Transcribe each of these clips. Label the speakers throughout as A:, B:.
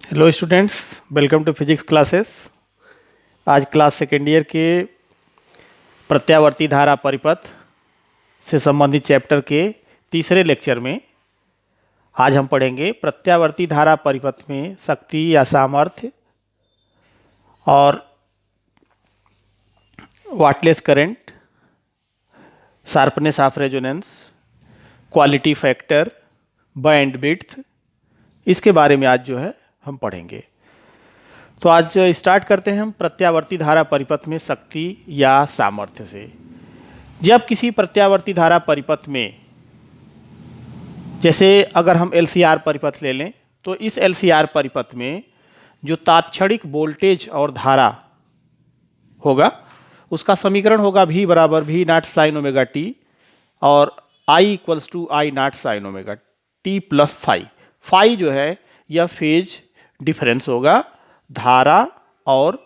A: Hello students, welcome to physics classes. आज class second year के प्रत्यावर्ती धारा परिपथ से संबंधित चैप्टर के तीसरे लेक्चर में आज हम पढ़ेंगे प्रत्यावर्ती धारा परिपथ में शक्ति या सामर्थ्य और wattless current, sharpness of resonance, quality factor, band width, इसके बारे में आज जो है हम पढ़ेंगे। तो आज स्टार्ट करते हैं हम प्रत्यावर्ती धारा परिपथ में शक्ति या सामर्थ्य से। जब किसी प्रत्यावर्ती धारा परिपथ में, जैसे अगर हम एलसीआर परिपथ ले लें, तो इस एलसीआर परिपथ में जो तात्क्षणिक वोल्टेज और धारा होगा उसका समीकरण होगा V बराबर V naught sine omega T और I equals to I naught sine omega T plus phi. Phi जो है यह फेज डिफरेंस होगा धारा और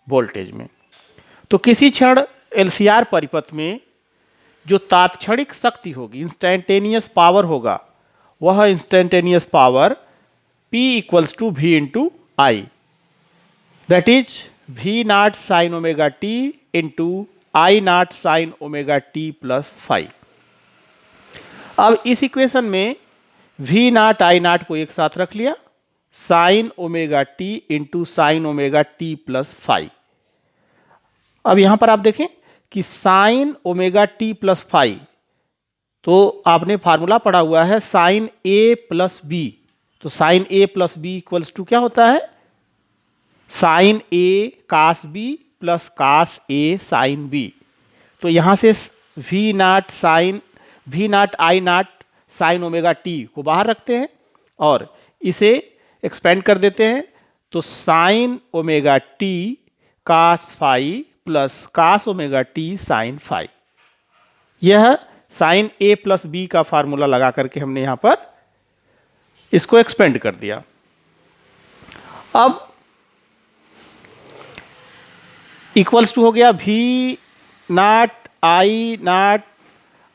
A: वोल्टेज में। तो किसी क्षण एलसीआर परिपथ में जो तात्क्षणिक शक्ति होगी, इंस्टैंटेनियस पावर होगा, वह instantaneous power P equals to V into I, that is V naught sine omega T into I naught sine omega T plus phi. अब इस इक्वेशन में V नॉट I नॉट को एक साथ रख लिया, sine omega T into sine omega T plus phi. अब यहां पर आप देखें कि sine omega T plus phi, तो आपने फार्मूला पढ़ा हुआ है साइन ए प्लस बी। तो sine A plus B equals to क्या होता है? Sine A cos B plus cos A sine B. तो यहां से V naught I naught sine omega T को बाहर रखते हैं और इसे एक्सपेंड कर देते हैं। तो sine omega T cos phi plus cos omega T sine phi. यह साइन ए प्लस बी का फार्मूला लगा करके हमने यहां पर इसको एक्सपेंड कर दिया। अब इक्वल्स टू हो गया V नॉट आई नॉट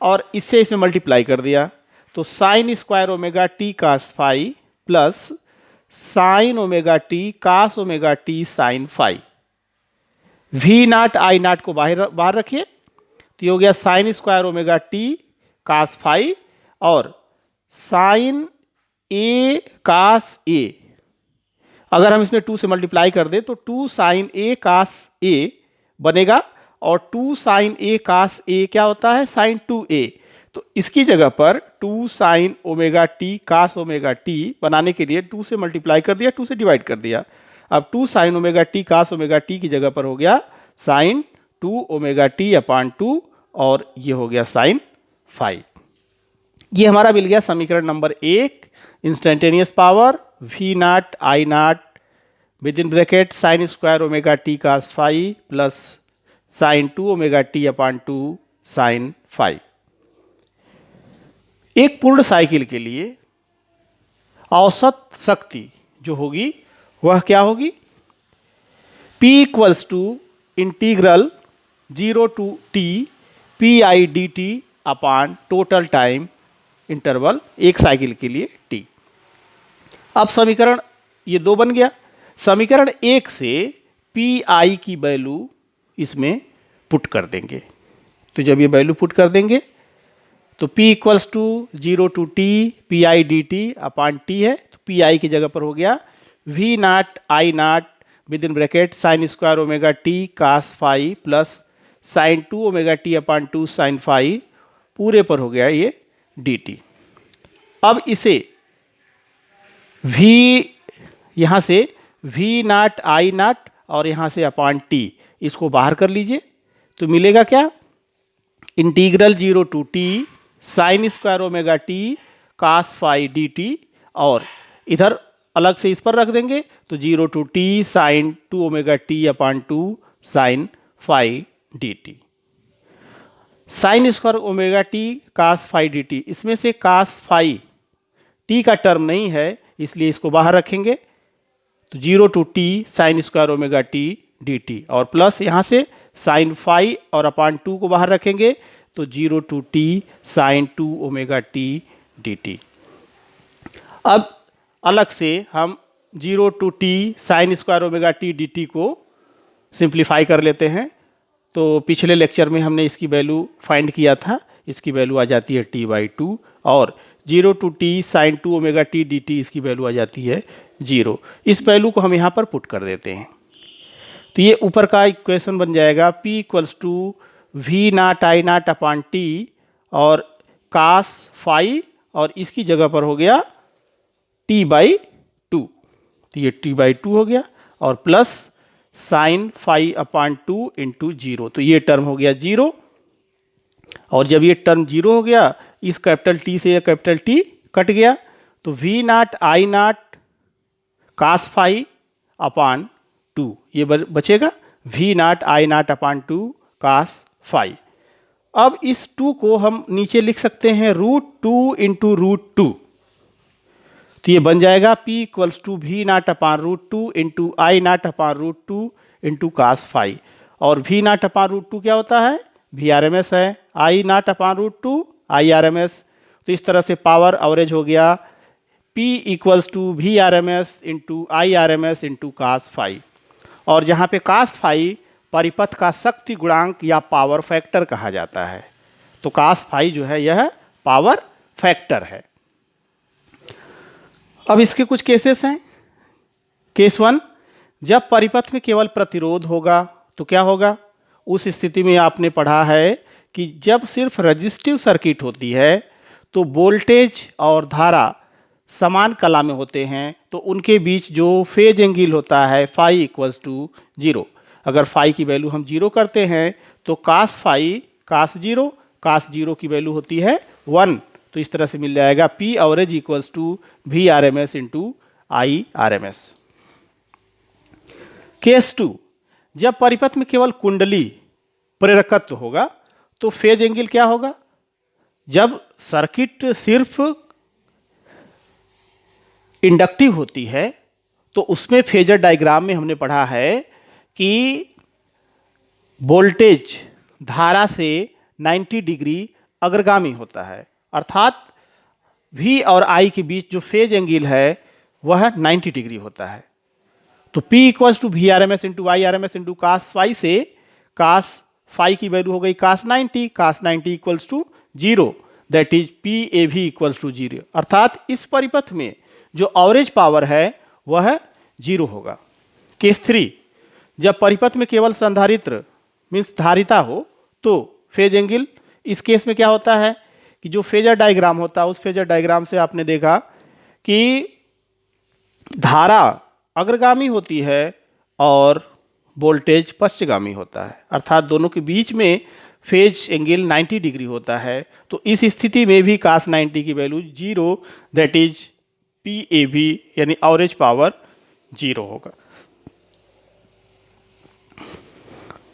A: और इससे इसमें मल्टीप्लाई कर दिया। तो sine square omega T cos phi plus sine omega T cos omega T sine phi. V naught I naught को बाहर रखिए, तो ये हो गया sine square omega T cos phi और साइन ए कास ए। अगर हम इसमें 2 से मल्टीप्लाई कर दें तो 2 साइन ए कास ए बनेगा और 2 साइन ए कास ए क्या होता है? Sign 2a। तो इसकी जगह पर 2 sine omega T cos omega T बनाने के लिए 2 से मल्टीप्लाई कर दिया, 2 से डिवाइड कर दिया। अब 2 sine omega T cos omega T की जगह पर हो गया साइन 2 ओमेगा टी अपान 2 और ये हो गया साइन फाइव। ये हमारा मिल गया समीकरण number 1। Instantaneous power V naught I naught with in bracket sine square omega T cos phi plus sine 2 omega T upon 2 sine phi. एक पूर्ण साइकिल के लिए औसत शक्ति जो होगी वह क्या होगी? P equals to integral 0 to T P I D T upon total time interval, एक साइकिल के लिए t। अब समीकरण ये 2 बन गया। समीकरण 1 से पी आई की वैल्यू इसमें पुट कर देंगे। तो जब ये वैल्यू पुट कर देंगे तो P equals to 0 to T P I D T upon T है, तो पी आई की जगह पर हो गया V naught I naught with in bracket sine square omega T cos phi plus sine 2 omega T upon 2 sine phi, पूरे पर हो गया ये dt। अब इसे V, यहां से V नॉट आई नॉट और यहां से अपान टी, इसको बाहर कर लीजिए तो मिलेगा क्या? Integral 0 to T sine square omega T cos phi D T और इधर अलग से इस पर रख देंगे तो 0 to T sine 2 omega T upon 2 sine phi D T. Sine square omega T cos phi D T, इसमें से कास फाइव टी का टर्म नहीं है इसलिए इसको बाहर रखेंगे। तो 0 to T sine square omega T D T और प्लस यहाँ से साइन फाइव और अपान 2 को बाहर रखेंगे तो 0 to T sine 2 omega T D T. अब अलग से हम 0 to T sine square omega T D T को सिंप्लीफाई कर लेते हैं। तो पिछले लेक्चर में हमने इसकी वैल्यू फाइंड किया था, इसकी वैल्यू आ जाती है t/2 और 0 to T sine 2 omega T D T इसकी वैल्यू आ जाती है 0। इस वैल्यू को हम यहाँ पर पुट कर देते हैं। तो ये ऊपर का इक्वेशन बन जाएगा p equals to V naught I naught upon T और कास फाई और इसकी जगह पर हो गया t/2। तो ये t/2 हो गया और प्लस साइन फाई अपान 2 इंटू 0। तो ये टर्म हो गया 0 और जब ये टर्म 0 हो गया इस कैपिटल टी से ये कैपिटल टी कट गया तो we naught I naught cos phi अपान 2 ये बचेगा we naught I naught upon 2 cos phi. अब इस 2 को हम नीचे लिख सकते हैं √2 इंटू √2। तो ये बन जाएगा p equals to V naught upon √2 into I naught upon √2 into cos phi. और वी नाट अपान √2 क्या होता है? वी आर एम एस है। I naught upon √2 I R M S. तो इस तरह से पावर एवरेज हो गया p equals to V R M S into I R M S into cos phi. और जहाँ पे कास फाई परिपथ का शक्ति गुणांक या पावर फैक्टर कहा जाता है, तो कास फाई जो है यह पावर फैक्टर है। अब इसके कुछ केसेस हैं। केस 1, जब परिपथ में केवल प्रतिरोध होगा तो क्या होगा? उस स्थिति में आपने पढ़ा है कि जब सिर्फ रेजिस्टिव सर्किट होती है तो वोल्टेज और धारा समान कला में होते हैं, तो उनके बीच जो फेज एंगल होता है फाई इक्वल्स टू 0। अगर फाई की वैल्यू हम 0 करते हैं तो कास फाई कास 0 की वैल्यू होती है 1। तो इस तरह से मिल जाएगा P average equals to V R M S into I R M S. Case 2, जब परिपथ में केवल कुंडली प्रेरकत्व होगा तो फेज एंगल क्या होगा? जब सर्किट सिर्फ इंडक्टिव होती है तो उसमें फेजर डायग्राम में हमने पढ़ा है कि वोल्टेज धारा से 90 डिग्री अग्रगामी होता है, अर्थात V और I के बीच जो फेज एंगल है वह 90 डिग्री होता है। तो P equals to V R M S into I R M S into cos phi से कास फाई की वैल्यू हो गई cos 90 equals to 0, that is PAV equals to 0। अर्थात इस परिपथ में जो एवरेज पावर है वह 0 होगा। केस 3, जब परिपथ में केवल संधारित्र मीन्स धारिता हो तो फेज एंगल, इस केस में क्या होता है कि जो फेजर डायग्राम होता है उस फेजर डायग्राम से आपने देखा कि धारा अग्रगामी होती है और वोल्टेज पश्चगामी होता है, अर्थात दोनों के बीच में फेज एंगल 90 डिग्री होता है। तो इस स्थिति में भी कास 90 की वैल्यू 0, दैट इज PAV यानी एवरेज पावर 0 होगा।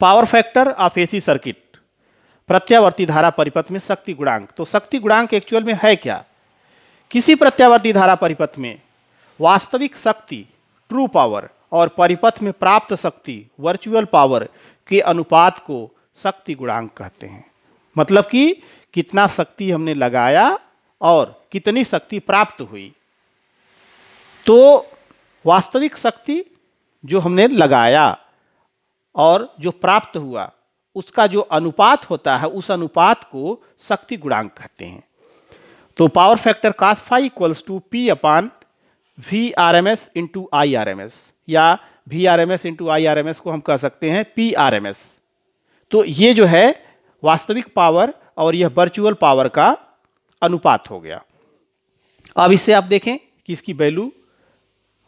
A: Power factor of AC circuit, प्रत्यावर्ती धारा परिपथ में शक्ति गुणांक। तो शक्ति गुणांक एक्चुअल में है क्या? किसी प्रत्यावर्ती धारा परिपथ में वास्तविक शक्ति ट्रू पावर और परिपथ में प्राप्त शक्ति वर्चुअल पावर के अनुपात को शक्ति गुणांक कहते हैं। मतलब कि कितना शक्ति हमने लगाया और कितनी शक्ति प्राप्त हुई। तो वास्तविक शक्ति जो हमने लगाया और जो प्राप्त हुआ उसका जो अनुपात होता है उस अनुपात को शक्ति गुणांक कहते हैं। तो power factor cos phi equals to P upon V R M S into I R M S, या V R M S into I R M S को हम कह सकते हैं P आर एम एस। तो ये जो है वास्तविक पावर और यह वर्चुअल पावर का अनुपात हो गया। अब इससे आप देखें कि इसकी वैल्यू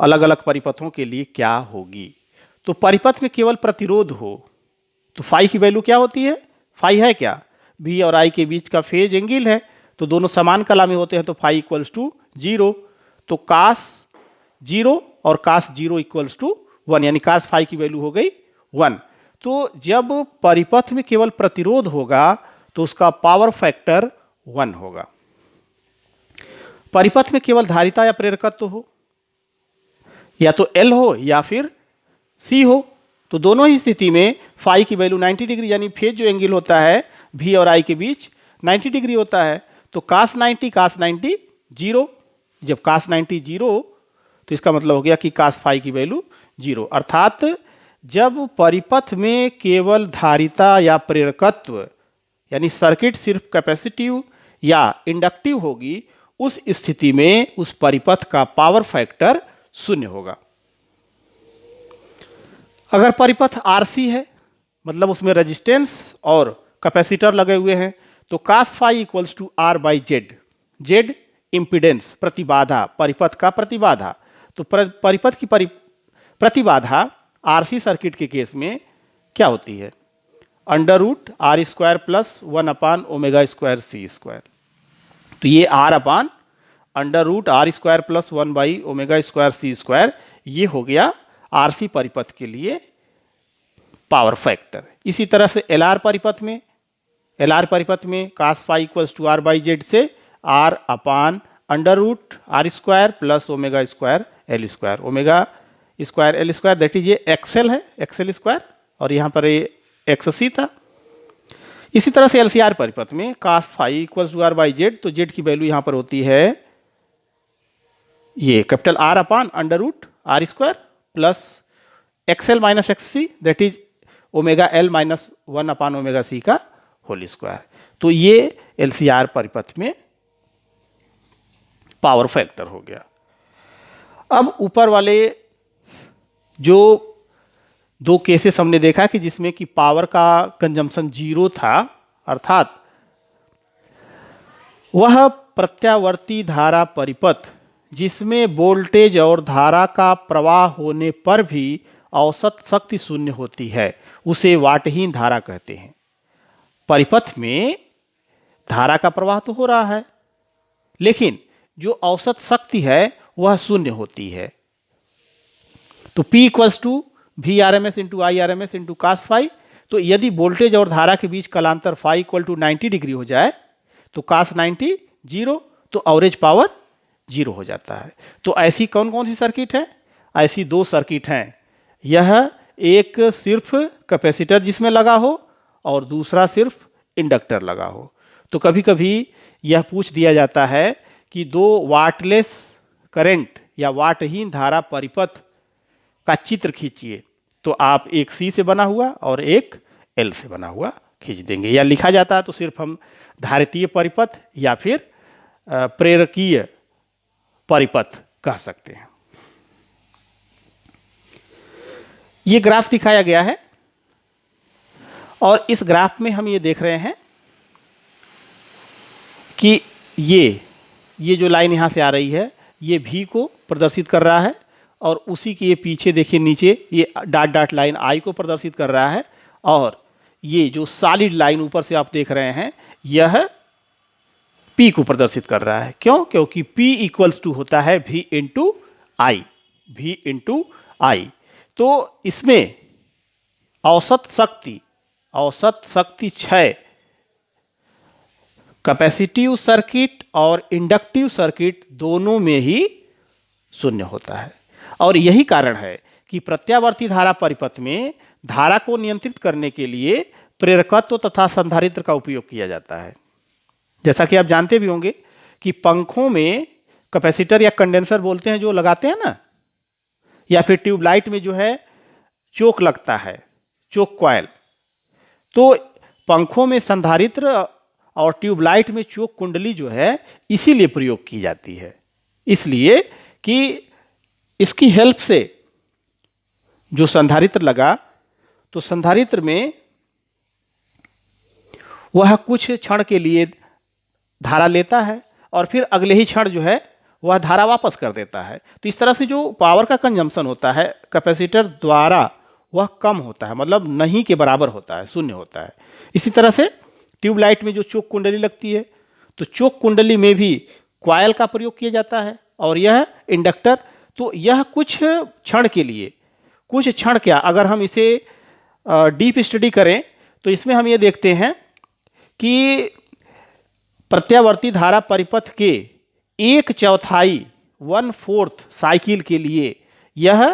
A: अलग अलग परिपथों के लिए क्या होगी। तो परिपथ में केवल प्रतिरोध हो तो फाई की वैल्यू क्या होती है? फाई है क्या? V और I के बीच का फेज एंगल है, तो दोनों समान कला में होते हैं, तो फाई इक्वल्स टू 0। तो कास 0 और कास 0 इक्वल्स टू 1, यानी कास फाई की वैल्यू हो गई 1। तो जब परिपथ में केवल प्रतिरोध होगा तो उसका पावर फैक्टर 1 होगा। परिपथ में केवल धारिता या प्रेरकत्व हो, या तो L हो या फिर C हो, तो दोनों ही स्थिति में फाई की वैल्यू 90 डिग्री, यानी फेज जो एंगल होता है V और I के बीच 90 डिग्री होता है। तो कास 90 0, जब कास 90 0 तो इसका मतलब हो गया कि cos फाई की वैल्यू 0। अर्थात जब परिपथ में केवल धारिता या प्रेरकत्व यानी सर्किट सिर्फ कैपेसिटिव या इंडक्टिव होगी, उस स्थिति में उस परिपथ का पावर फैक्टर 0 होगा। अगर परिपथ आरसी है, मतलब उसमें रेजिस्टेंस और कैपेसिटर लगे हुए हैं, तो cos phi equals to R by Z. Z impedance, प्रतिबाधा, परिपथ का प्रतिबाधा। तो परिपथ की प्रतिबाधा आरसी सर्किट के केस में क्या होती है? Under root R square plus 1 upon omega square C square. तो ये R upon under root R square plus 1 by omega square C square, ये हो गया आरसी परिपथ के लिए पावर फैक्टर। इसी तरह से एलआर परिपथ में cos phi equals to R by Z से R upon under root R square plus omega square L square. Omega square L square that is ये एक्सएल है, एक्सएल स्क्वायर, और यहाँ पर ये एक्ससी था। इसी तरह से एलसीआर परिपथ में cos phi equals to R by Z, तो जेड की वैल्यू यहाँ पर होती है ये capital R upon under root R square plus XL minus XC that is omega L minus 1 upon omega C का होल स्क्वायर। तो ये एलसीआर परिपथ में पावर फैक्टर हो गया। अब ऊपर वाले जो दो केसेस हमने देखा कि जिसमें कि पावर का कंजम्पशन 0 था, अर्थात वह प्रत्यावर्ती धारा परिपथ जिसमें वोल्टेज और धारा का प्रवाह होने पर भी औसत शक्ति 0 होती है, उसे वाटहीन धारा कहते हैं। परिपथ में धारा का प्रवाह तो हो रहा है, लेकिन जो औसत शक्ति है वह 0 होती है। तो P equals to V R M S into I R M S into cos phi. तो यदि वोल्टेज और धारा के बीच कालांतर फाई इक्वल टू 90 डिग्री हो जाए तो cos 90 0, तो एवरेज पावर 0 हो जाता है। तो ऐसी कौन कौन सी सर्किट है? ऐसी दो सर्किट हैं। यह एक सिर्फ कैपेसिटर जिसमें लगा हो और दूसरा सिर्फ इंडक्टर लगा हो। तो कभी कभी यह पूछ दिया जाता है कि दो वाटलेस करंट या वाटहीन धारा परिपथ का चित्र खींचिए, तो आप एक सी से बना हुआ और एक एल से बना हुआ खींच देंगे। या लिखा जाता है तो सिर्फ हम धारितीय परिपथ या फिर प्रेरकीय परिपथ कह सकते हैं। ये ग्राफ दिखाया गया है और इस ग्राफ में हम ये देख रहे हैं कि ये जो लाइन यहां से आ रही है ये भी को प्रदर्शित कर रहा है और उसी के ये पीछे देखिए नीचे ये डॉट डॉट लाइन आई को प्रदर्शित कर रहा है, और ये जो सॉलिड लाइन ऊपर से आप देख रहे हैं यह P को प्रदर्शित कर रहा है। क्यों? क्योंकि P इक्वल्स टू होता है V इंटू आई, V इंटू आई। तो इसमें औसत शक्ति क्षय कैपेसिटिव सर्किट और इंडक्टिव सर्किट दोनों में ही 0 होता है। और यही कारण है कि प्रत्यावर्ती धारा परिपथ में धारा को नियंत्रित करने के लिए प्रेरकत्व तथा संधारित्र का उपयोग किया जाता है। जैसा कि आप जानते भी होंगे कि पंखों में कैपेसिटर या कंडेंसर बोलते हैं जो लगाते हैं ना, या फिर ट्यूबलाइट में जो है चोक लगता है, चोक कॉइल। तो पंखों में संधारित्र और ट्यूबलाइट में चोक कुंडली जो है इसीलिए प्रयोग की जाती है, इसलिए कि इसकी हेल्प से जो संधारित्र लगा तो संधारित्र में वह कुछ क्षण के लिए धारा लेता है और फिर अगले ही क्षण जो है वह धारा वापस कर देता है। तो इस तरह से जो पावर का कंजम्पशन होता है कैपेसिटर द्वारा वह कम होता है, मतलब नहीं के बराबर होता है, 0 होता है। इसी तरह से ट्यूबलाइट में जो चोक कुंडली लगती है तो चोक कुंडली में भी कॉइल का प्रयोग किया जाता है, और यह इंडक्टर। तो यह कुछ क्षण के लिए, कुछ क्षण क्या, अगर हम इसे डीप स्टडी करें तो इसमें हम ये देखते हैं कि प्रत्यावर्ती धारा परिपथ के 1/4 1/4 साइकिल के लिए यह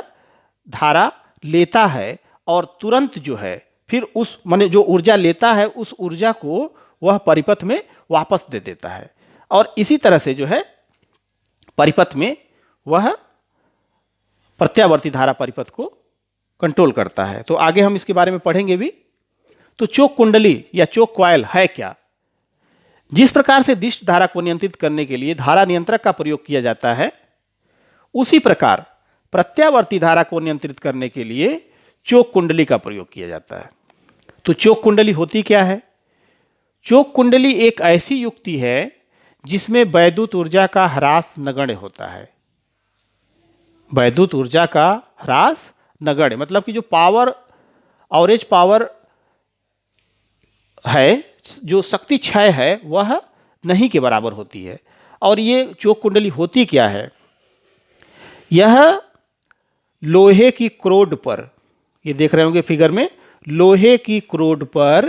A: धारा लेता है और तुरंत जो है फिर उस माने जो ऊर्जा लेता है उस ऊर्जा को वह परिपथ में वापस दे देता है। और इसी तरह से जो है परिपथ में वह प्रत्यावर्ती धारा परिपथ को कंट्रोल करता है। तो आगे हम इसके बारे में पढ़ेंगे भी। तो चोक कुंडली या चोक कॉइल है क्या? जिस प्रकार से दिष्ट धारा को नियंत्रित करने के लिए धारा नियंत्रक का प्रयोग किया जाता है, उसी प्रकार प्रत्यावर्ती धारा को नियंत्रित करने के लिए चोक कुंडली का प्रयोग किया जाता है। तो चोक कुंडली होती क्या है? चोक कुंडली एक ऐसी युक्ति है जिसमें वैद्युत ऊर्जा का ह्रास नगण्य होता है। वैद्युत ऊर्जा का ह्रास नगण्य मतलब कि जो पावर, एवरेज पावर है, जो शक्ति क्षय है, वह नहीं के बराबर होती है। और ये चोक कुंडली होती क्या है? यह लोहे की क्रोड पर, ये देख रहे होंगे फिगर में, लोहे की क्रोड पर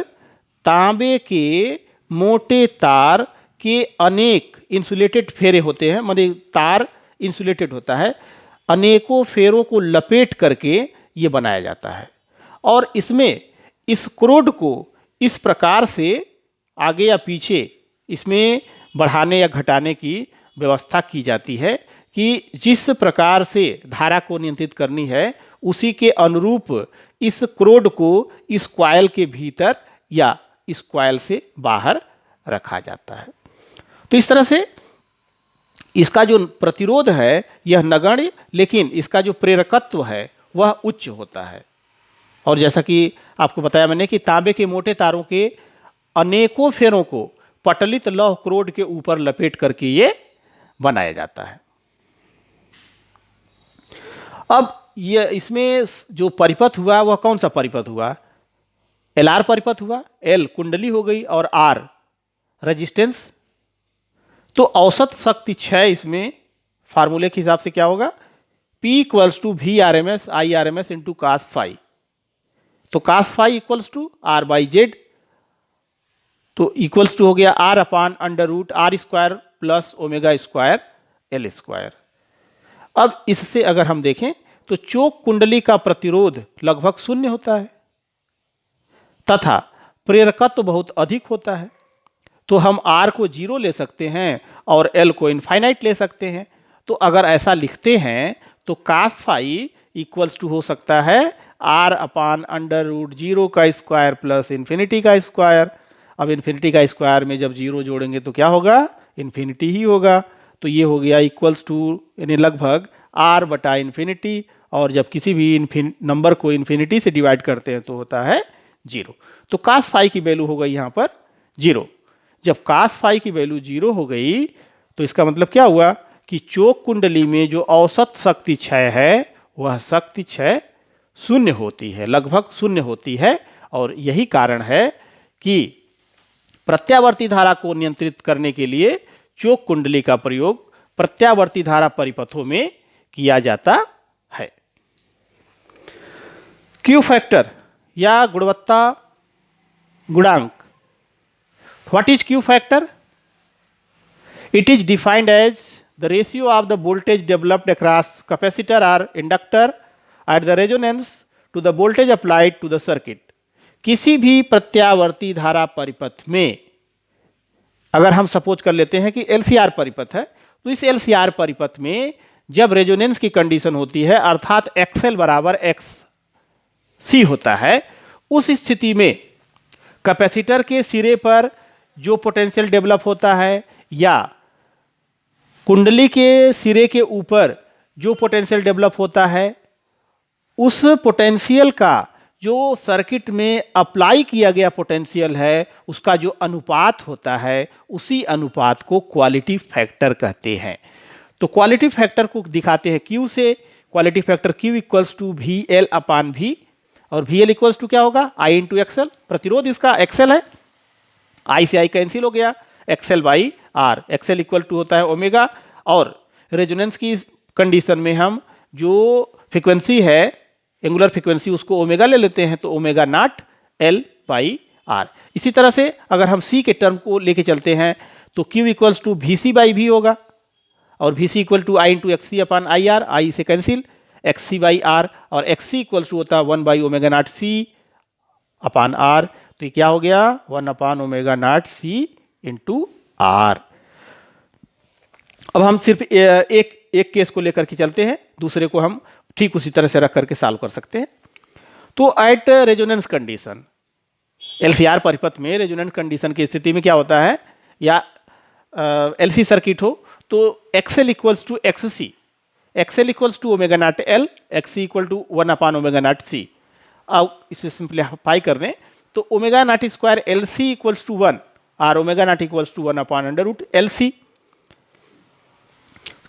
A: तांबे के मोटे तार के अनेक इंसुलेटेड फेरे होते हैं, माने तार इंसुलेटेड होता है, अनेकों फेरों को लपेट करके ये बनाया जाता है। और इसमें इस क्रोड को इस प्रकार से आगे या पीछे इसमें बढ़ाने या घटाने की व्यवस्था की जाती है कि जिस प्रकार से धारा को नियंत्रित करनी है उसी के अनुरूप इस क्रोड को इस कॉइल के भीतर या इस कॉइल से बाहर रखा जाता है। तो इस तरह से इसका जो प्रतिरोध है यह नगण्य, लेकिन इसका जो प्रेरकत्व है वह उच्च होता है। और जैसा कि आपको बताया मैंने कि तांबे के मोटे तारों के अनेकों फेरों को पटलित लौह क्रोड के ऊपर लपेट करके ये बनाया जाता है। अब ये इसमें जो परिपथ हुआ वह कौन सा परिपथ हुआ? एलआर परिपथ हुआ। एल कुंडली हो गई और आर रेजिस्टेंस। तो औसत शक्ति क्षय इसमें फार्मूले के हिसाब से क्या होगा? P equals to V R M S I R M S into cos phi. तो cos phi equals to R by Z, तो इक्वल्स टू हो गया R upon under root R square plus omega square L square. अब इससे अगर हम देखें तो चोक कुंडली का प्रतिरोध लगभग शून्य होता है तथा प्रेरकत्व बहुत अधिक होता है। तो हम R को 0 ले सकते हैं और L को इनफाइनाइट ले सकते हैं। तो अगर ऐसा लिखते हैं तो कास फाई इक्वल्स टू हो सकता है R अपान अंडर रूट 0 का स्क्वायर प्लस इन्फिनिटी का स्क्वायर। अब इन्फिनिटी का स्क्वायर में जब 0 जोड़ेंगे तो क्या होगा? इन्फिनिटी ही होगा। तो ये हो गया इक्वल्स टू यानी लगभग R बटा इन्फिनिटी, और जब किसी भी नंबर को इन्फिनिटी से डिवाइड करते हैं तो होता है 0। तो कास फाई की वैल्यू हो गई यहाँ पर 0। जब कास फाई की वैल्यू 0 हो गई तो इसका मतलब क्या हुआ कि चोक कुंडली में जो औसत शक्ति क्षय है वह शक्ति क्षय शून्य होती है, लगभग शून्य होती है। और यही कारण है कि प्रत्यावर्ती धारा को नियंत्रित करने के लिए चोक कुंडली का प्रयोग प्रत्यावर्ती धारा परिपथों में किया जाता है। क्यू फैक्टर या गुणवत्ता गुणांक। What is Q factor? It is defined as the ratio of the voltage developed across capacitor or inductor at the resonance to the voltage applied to the circuit। किसी भी प्रत्यावर्ती धारा परिपथ में अगर हम सपोज कर लेते हैं कि LCR परिपथ है, तो इस LCR परिपथ में जब रेजोनेंस की कंडीशन होती है अर्थात XL बराबर XC होता है, उस स्थिति में कैपेसिटर के सिरे पर जो पोटेंशियल डेवलप होता है या कुंडली के सिरे के ऊपर जो पोटेंशियल डेवलप होता है, उस पोटेंशियल का जो सर्किट में अप्लाई किया गया पोटेंशियल है उसका जो अनुपात होता है, उसी अनुपात को क्वालिटी फैक्टर कहते हैं। तो क्वालिटी फैक्टर को दिखाते हैं Q से। Quality factor Q equals to V L upon V, और वी एल इक्वल्स टू क्या होगा? I into XL. प्रतिरोध इसका XL है, I से I कैंसिल हो गया, XL by R। XL equal to होता है ओमेगा, और रेजोनेंस की कंडीशन में हम जो फ्रीक्वेंसी है एंगुलर फ्रीक्वेंसी उसको ओमेगा ले लेते हैं, तो omega not L by R। इसी तरह से अगर हम C के टर्म को लेके चलते हैं तो Q equals to V C by V होगा, और V C equal to I into X C upon I R, I से cancel, X C by R, और एक्स सी इक्वल्स टू होता है 1 by omega not C upon R। तो ये क्या हो गया? 1 upon omega not C into R। अब हम सिर्फ एक केस को लेकर के चलते हैं, दूसरे को हम ठीक उसी तरह से रख करके सॉल्व कर सकते हैं। तो एट रेजोनेंस कंडीशन, एलसीआर परिपथ में रेजोनेंस कंडीशन की स्थिति में क्या होता है, या एलसी सर्किट हो तो XL equals to XC, XL equals to omega not L, XC equal to 1 upon omega not C. अब इसे सिंप्लीफाई कर दें तो omega not square L C equals to 1 और omega not equals to 1 upon under root L C.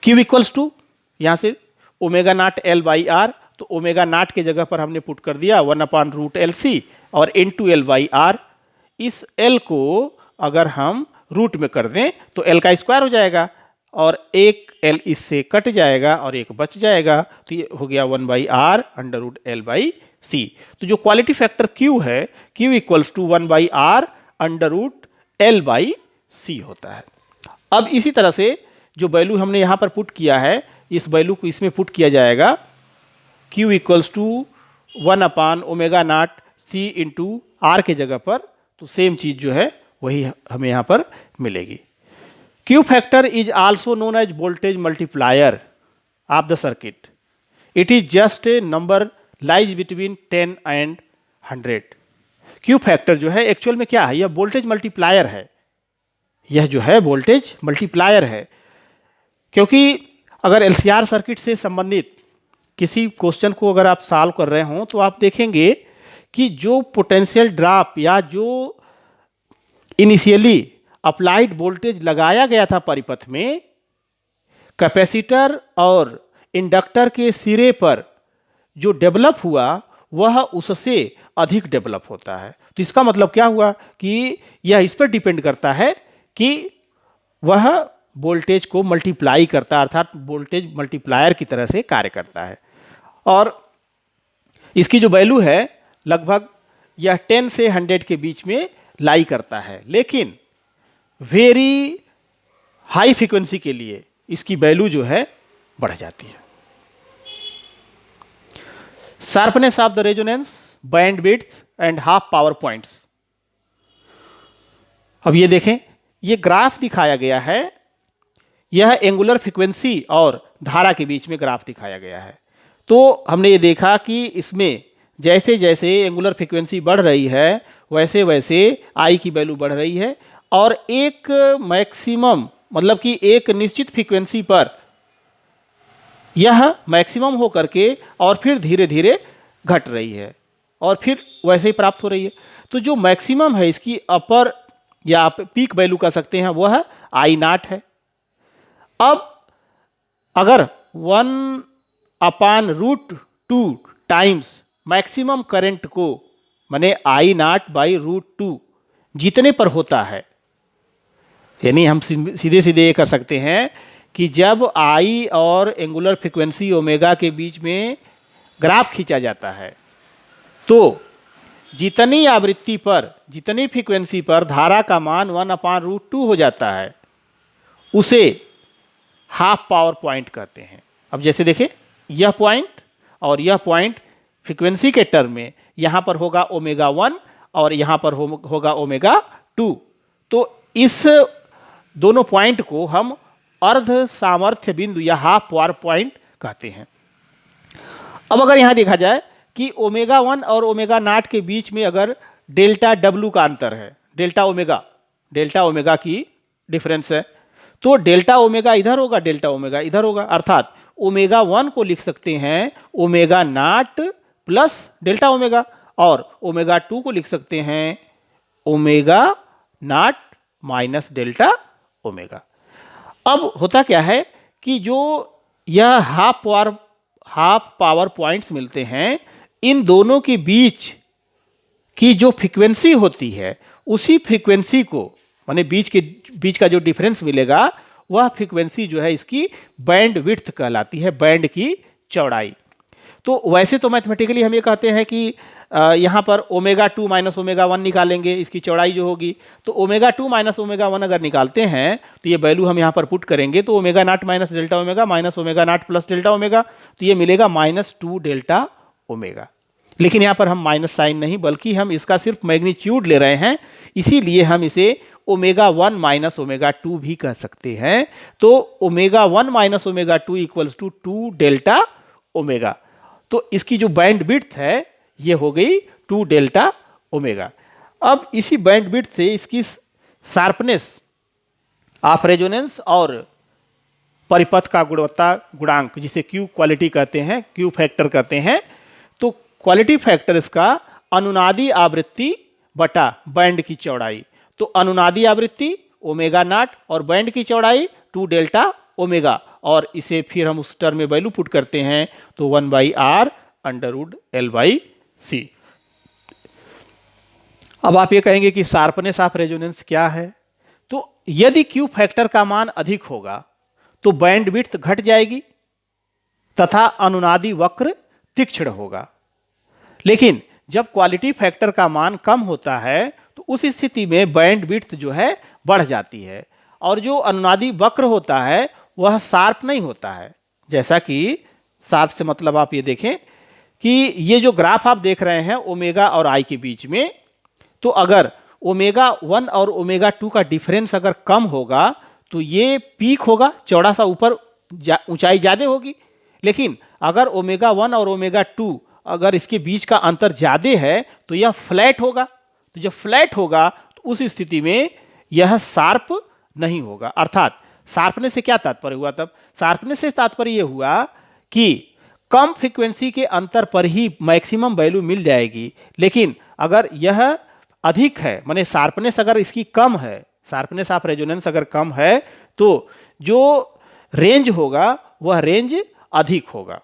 A: Q equals to, यहां से omega not L by R, तो omega not के जगह पर हमने पुट कर दिया 1 अपान रूट एल सी और इन टू एल बाई आर। इस एल को अगर हम रूट में कर दें तो एल का स्क्वायर हो जाएगा और एक एल इससे कट जाएगा और एक बच जाएगा, तो ये हो गया 1 by R under root L by C. तो जो क्वालिटी फैक्टर Q है, Q equals to 1 by R under root L by C होता है। अब इसी तरह से जो वैल्यू हमने यहां पर पुट किया है, इस वैल्यू को इसमें पुट किया जाएगा, Q equals to 1 upon omega not C into R के जगह पर, तो सेम चीज जो है वही हमें यहां पर मिलेगी। Q factor is also known as voltage multiplier of the circuit. It is just a number lies between 10 and 100। Q factor जो है एक्चुअल में क्या है, यह वोल्टेज मल्टीप्लायर है, यह जो है वोल्टेज मल्टीप्लायर है। क्योंकि अगर एलसीआर सर्किट से संबंधित किसी क्वेश्चन को अगर आप सॉल्व कर रहे हो तो आप देखेंगे कि जो पोटेंशियल ड्रॉप या जो इनिशियली अप्लाइड वोल्टेज लगाया गया था परिपथ में, कैपेसिटर और इंडक्टर के सिरे पर जो डेवलप हुआ वह उससे अधिक डेवलप होता है। तो इसका मतलब क्या हुआ कि यह इस पर डिपेंड करता है कि वह वोल्टेज को मल्टीप्लाई करता है, अर्थात वोल्टेज मल्टीप्लायर की तरह से कार्य करता है। और इसकी जो वैल्यू है लगभग यह 10 से 100 के बीच में लाई करता है, लेकिन वेरी हाई फ्रीक्वेंसी के लिए इसकी वैल्यू जो है बढ़ जाती है। Sharpness of the resonance, bandwidth and half power points. अब ये देखें, ये ग्राफ दिखाया गया है, यह एंगुलर फ्रीक्वेंसी और धारा के बीच में ग्राफ दिखाया गया है। तो हमने ये देखा कि इसमें जैसे जैसे एंगुलर फ्रीक्वेंसी बढ़ रही है वैसे वैसे आई की वैल्यू बढ़ रही है और एक मैक्सिमम, मतलब कि एक निश्चित फ्रीक्वेंसी पर यह मैक्सिमम हो करके और फिर धीरे धीरे घट रही है और फिर वैसे ही प्राप्त हो रही है। तो जो मैक्सिमम है इसकी अपर या आप पीक वैल्यू कह सकते हैं, वह आई नॉट है। अब अगर 1 upon root 2 times maximum current को, माने आई नॉट बाई रूट 2 जितने पर होता है, यानी हम सीधे सीधे ये कर सकते हैं कि जब आई और एंगुलर फ्रीक्वेंसी ओमेगा के बीच में ग्राफ खींचा जाता है तो जितनी आवृत्ति पर, जितनी फ्रीक्वेंसी पर धारा का मान 1 अपान रूट 2 हो जाता है उसे हाफ पावर पॉइंट कहते हैं। अब जैसे देखें, यह पॉइंट और यह पॉइंट फ्रीक्वेंसी के टर्म में यहां पर होगा ओमेगा 1 और यहां पर होगा ओमेगा 2। तो इस दोनों पॉइंट को हम अर्ध सामर्थ्य बिंदु या हाफ पावर पॉइंट कहते हैं। अब अगर यहां देखा जाए कि ओमेगा 1 और ओमेगा नॉट के बीच में अगर डेल्टा डब्ल्यू का अंतर है, डेल्टा ओमेगा की डिफरेंस है, तो डेल्टा ओमेगा इधर होगा, डेल्टा ओमेगा इधर होगा, अर्थात ओमेगा 1 को लिख सकते हैं omega naught plus delta omega और ओमेगा 2 को लिख सकते हैं omega naught minus delta omega. अब होता क्या है कि जो यह हाफ पावर पॉइंट्स मिलते हैं, इन दोनों के बीच की जो फ्रीक्वेंसी होती है उसी फ्रीक्वेंसी को, माने बीच का जो डिफरेंस मिलेगा वह फ्रीक्वेंसी जो है इसकी बैंड विड्थ कहलाती है, बैंड की चौड़ाई। तो वैसे तो मैथमेटिकली हम ये कहते हैं कि यहाँ पर ओमेगा 2 माइनस ओमेगा 1 निकालेंगे, इसकी चौड़ाई जो होगी, तो ओमेगा 2 माइनस ओमेगा 1 अगर निकालते हैं तो ये वैल्यू हम यहाँ पर पुट करेंगे तो omega not minus delta omega minus omega naught plus delta omega, तो ये मिलेगा -2 डेल्टा ओमेगा। लेकिन यहाँ पर हम माइनस साइन नहीं बल्कि हम इसका सिर्फ मैग्नीट्यूड ले रहे हैं, इसीलिए हम इसे ओमेगा 1 माइनस ओमेगा 2 भी कह सकते हैं। तो omega 1 minus omega 2 equals to 2 delta omega. तो इसकी जो बैंड विड्थ है ये हो गई 2 डेल्टा ओमेगा। अब इसी बैंड विड्थ से इसकी शार्पनेस ऑफ रेजोनेंस और परिपथ का गुणवत्ता गुणांक, जिसे क्यू क्वालिटी कहते हैं, क्यू फैक्टर कहते हैं, तो क्वालिटी फैक्टर इसका अनुनादी आवृत्ति बटा बैंड की चौड़ाई। तो अनुनादी आवृत्ति ओमेगा नॉट और बैंड की चौड़ाई 2 डेल्टा ओमेगा, और इसे फिर हम उस टर्म में वैल्यू पुट करते हैं तो 1/r √L/c। अब आप ये कहेंगे कि शार्पनेस ऑफ रेजोनेंस क्या है? तो यदि क्यू फैक्टर का मान अधिक होगा तो बैंड विड्थ घट जाएगी तथा अनुनादी वक्र तीक्ष्ण होगा। लेकिन जब क्वालिटी फैक्टर का मान कम होता है तो उस स्थिति में बैंड विड्थ जो है बढ़ जाती है, और जो अनुनादी वक्र होता है वह शार्प नहीं होता है। जैसा कि शार्प से मतलब आप ये देखें कि ये जो ग्राफ आप देख रहे हैं ओमेगा और आई के बीच में, तो अगर ओमेगा 1 और ओमेगा 2 का डिफरेंस अगर कम होगा तो ये पीक होगा, चौड़ा सा ऊपर ऊंचाई ज़्यादा होगी। लेकिन अगर ओमेगा 1 और ओमेगा 2 अगर इसके बीच का अंतर ज़्यादा है तो यह फ्लैट होगा। तो जब फ्लैट होगा तो उस स्थिति में यह शार्प नहीं होगा। अर्थात शार्पनेस से क्या तात्पर्य हुआ? तब शार्पनेस से तात्पर्य यह हुआ कि कम फ्रीक्वेंसी के अंतर पर ही मैक्सिमम वैल्यू मिल जाएगी, लेकिन अगर यह अधिक है, माने शार्पनेस अगर इसकी कम है, शार्पनेस ऑफ रेजोनेंस अगर कम है, तो जो रेंज होगा वह रेंज अधिक होगा।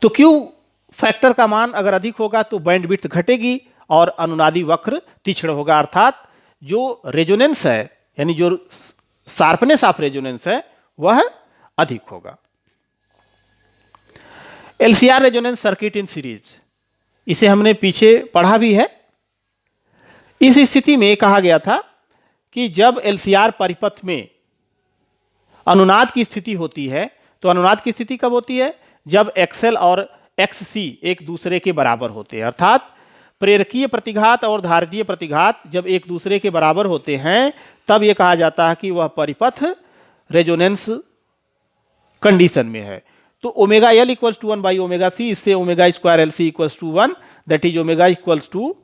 A: तो क्यू फैक्टर का मान अगर अधिक होगा तो बैंड विड्थ घटेगी और अनुनादी वक्र तीक्ष्ण होगा, अर्थात जो रेजोनेंस है यानी जो शार्पनेस ऑफ रेजोनेंस है वह अधिक होगा। LCR resonance circuit in series, इसे हमने पीछे पढ़ा भी है। इस स्थिति में कहा गया था कि जब एलसीआर परिपथ में अनुनाद की स्थिति होती है, तो अनुनाद की स्थिति कब होती है? जब XL और XC एक दूसरे के बराबर होते हैं, अर्थात प्रेरकीय प्रतिघात और धारितीय प्रतिघात जब एक दूसरे के बराबर होते हैं तब यह कहा जाता है कि वह परिपथ रेजोनेंस कंडीशन में है। तो omega L equals to 1/ωc, इससे omega square LC equals to 1, that is omega equals to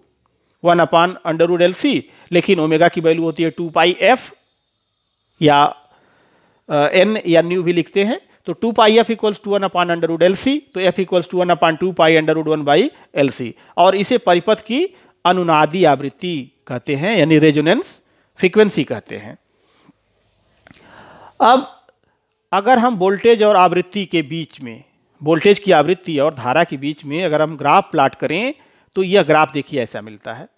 A: 1/√LC। लेकिन ओमेगा की वैल्यू होती है 2πf या n या न्यू भी लिखते हैं, तो 2πf इक्वल्स टू 1/√LC, तो f इक्वल्स टू 1/2π√1/LC, और इसे परिपथ की अनुनादी आवृत्ति कहते हैं यानी रेजोनेंस फ्रीक्वेंसी कहते हैं। अब अगर हम वोल्टेज और आवृत्ति के बीच में, वोल्टेज की आवृत्ति और धारा के बीच में अगर हम ग्राफ प्लॉट करें तो यह ग्राफ देखिए ऐसा मिलता है।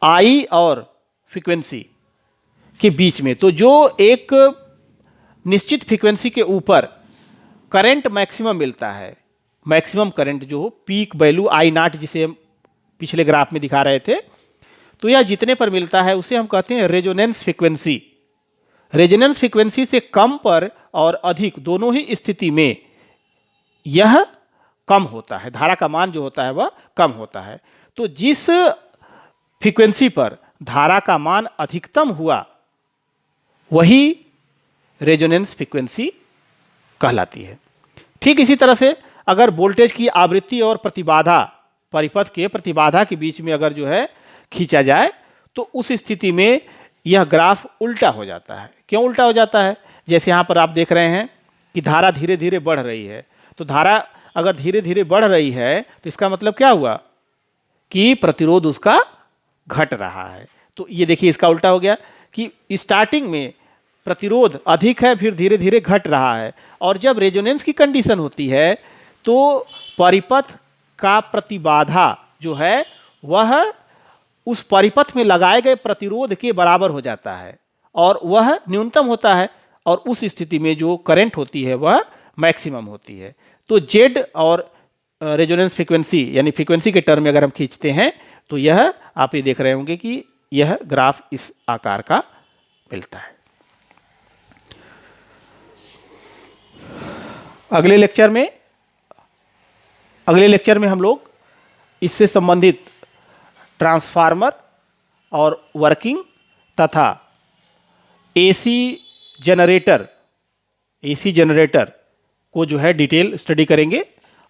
A: आई और फ्रीक्वेंसी के बीच में, तो जो एक निश्चित फ्रीक्वेंसी के ऊपर करंट मैक्सिमम मिलता है, मैक्सिमम करंट जो पीक वैल्यू आई नॉट जिसे हम पिछले ग्राफ में दिखा रहे थे, तो यह जितने पर मिलता है उसे हम कहते हैं रेजोनेंस फ्रीक्वेंसी। रेजोनेंस फ्रीक्वेंसी से कम पर और अधिक दोनों ही स्थिति में यह कम होता है, धारा का मान जो होता है वह कम होता है। तो जिस फ्रीक्वेंसी पर धारा का मान अधिकतम हुआ वही रेजोनेंस फ्रीक्वेंसी कहलाती है। ठीक इसी तरह से अगर वोल्टेज की आवृत्ति और प्रतिबाधा, परिपथ के प्रतिबाधा के बीच में अगर जो है खींचा जाए तो उस स्थिति में यह ग्राफ उल्टा हो जाता है। क्यों उल्टा हो जाता है? जैसे यहाँ पर आप देख रहे हैं कि धारा धीरे धीरे बढ़ रही है, तो धारा अगर धीरे धीरे बढ़ रही है तो इसका मतलब क्या हुआ कि प्रतिरोध उसका घट रहा है। तो ये देखिए इसका उल्टा हो गया कि स्टार्टिंग में प्रतिरोध अधिक है, फिर धीरे धीरे घट रहा है, और जब रेजोनेंस की कंडीशन होती है तो परिपथ का प्रतिबाधा जो है वह उस परिपथ में लगाए गए प्रतिरोध के बराबर हो जाता है और वह न्यूनतम होता है, और उस स्थिति में जो करंट होती है वह मैक्सिमम होती है। तो जेड और रेजोनेंस फ्रीक्वेंसी यानी फ्रीक्वेंसी के टर्म में अगर हम खींचते हैं तो यह आप ये देख रहे होंगे कि यह ग्राफ इस आकार का मिलता है। अगले लेक्चर में हम लोग इससे संबंधित ट्रांसफार्मर और वर्किंग तथा एसी जनरेटर को जो है डिटेल स्टडी करेंगे।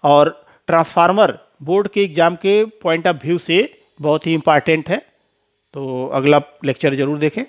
A: और ट्रांसफार्मर बोर्ड के एग्जाम के पॉइंट ऑफ व्यू से बहुत ही इंपॉर्टेंट है, तो अगला लेक्चर जरूर देखें।